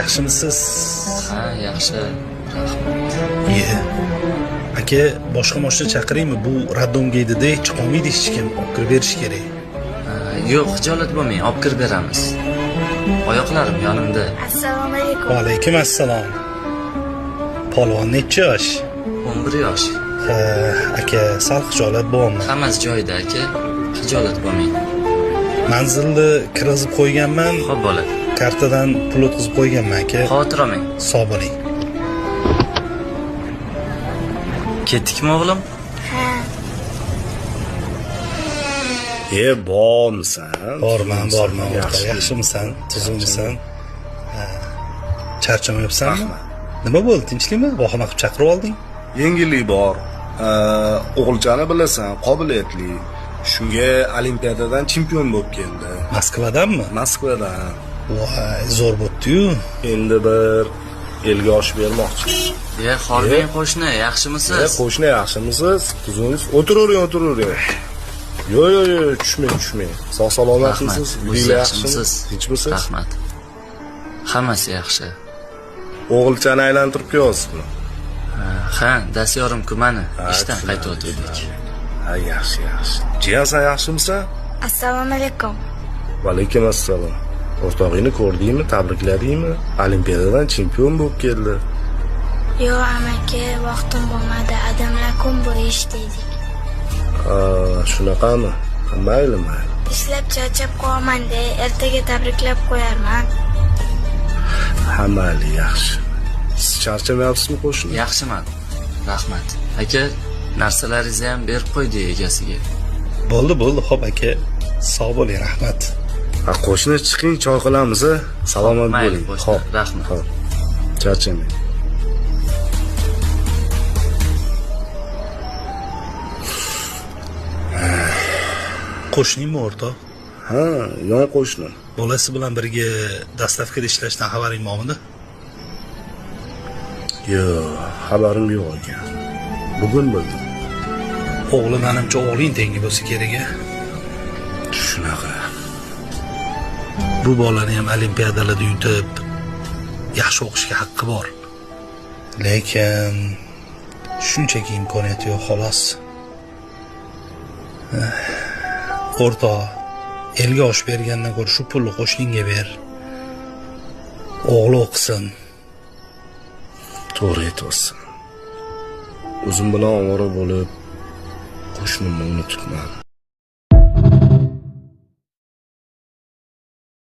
Yaxshimisiz? Ha, yaxshi. Ye. Aka, boshqa mashina chaqiraymi? Bu raddomga edi-da, chiqolmaydi hech kim. Olib kirib berish kerak. Yo'q, hijolat bo'lmang, olib kirib beramiz. Oyoqlarim yonimda. Assalomu alaykum. Va alaykum assalom. Polvon necha yosh? 11 yosh. Ha, aka, sal hijolat bo'lmi? Hammasi joyida, aka. Hijolat bo'lmang. Manzilni kirgizib qo'yganman. Xo'p, bo'ladi. Kartadan pul o'tkazib qo'yganman, aka. Xavotir olmang. Sog' bo'ling. Ketdikmi, o'g'lim? Ha, Bormisan? Borman. Yaxshimisan? Tuzukmisan? Ha. Charchamayapsanmi? Nima bo'ldi? Tinchlikmi? Vahima qilib chaqirib olding? Yengillik bor. O'g'ilchani bilasan, qobiliyatli. Shunga olimpiadadan chempion bo'lib keldi. Moskvadanmi? Moskvadan. Voy, zo'r bo'pti-yu. Endi bir elga oshib bermoqchi. Xolmang qo'shni, yaxshimisiz? Qo'shni yaxshimisiz? Tuzungiz? O'tiravering. Yo'q, tushmang. Sog' salomatmisiz? Uyinglar yaxshimisiz? Tinchmisiz? Rahmat. Hammasi yaxshi. O'g'ilchani aylantirib qo'yasizmi? Ha, Dasyorim kumani ishdan qaytayotgandik. Ha, yaxshi. Jiyansan, yaxshimisan? assalomu alaykum. Va alaykum assalom. O'rtog'ingni ko'rdingmi? Tabrikladingmi? Olimpiadadan chempion bo'lib keldi. Yo'q, amaki, vaqtim bo'lmadi. Adamlar kun bo'yi ishlaydik. Shunaqami? Mayli. Ishlab charchab qolaman-da, ertaga tabriklab qo'yarman. Ha, mayli, yaxshi. Siz charchamayapsizmi, qo'shni? Yaxshiman. Rahmat. Aka, narsalaringizni ham berib qo'ydi egasiga. Bo'ldi. Xo'p, aka. Sog' bo'ling, rahmat. Ha, qo'shni chiqing, choy qilamiz, a? Salomat bo'ling. Xo'p, rahmat. Xo'p. Charchamang. Qo'shningmi, o'rtoq? Ha, yon qo'shni. Bolasi bilan birga dastavkada ishlashdan xabaring bormidi? Yo'q, xabarim yo'q ekan. Bugun bildim. O'g'li menimcha o'g'ling tengi bo'lsa kerak-a. Shunaqa. Bu bolani ham olimpiadalarda yutib, yaxshi o'qishga haqqi bor. Lekin shunchaki imkoniyati yo'q, xolos. O'rtoq, elga osh bergandan ko'ra shu pulni qo'shningga ber. O'g'li o'qisin. To'g'ri aytyapsan. O'zim bilan ovora bo'lib, qo'shnimni unutibman.